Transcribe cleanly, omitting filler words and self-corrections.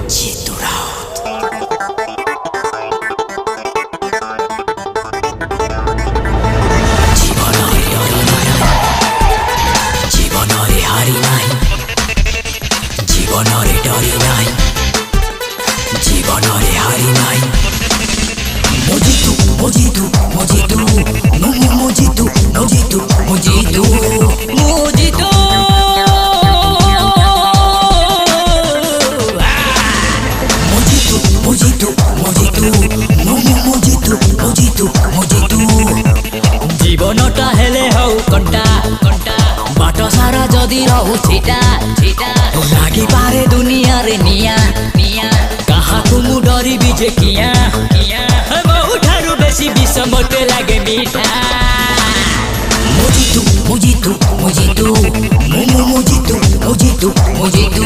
Jitu Raut. জীবনরে ডরি নাই, জীবনরে হারি নাই, জীবনরে ডরি নাই, জীবনরে হারি নাই। Mojitu, mojitu, mojitu, mojitu, mojitu, mojitu, mojitu. জীবনটা হেলে হও কণ্টা কণ্টা বাট সারা যদি রহু ছিটা ছিটা লাগি পারে দুনিয়ারে নিয়া নিয়া কাহাকু মু ডরিবি যে কিয়া কিয়া বহুঠারু বেশি বিষ মতে লাগে মিঠা Mojitu, mojitu, mojitu, mojitu, mojitu, mojitu.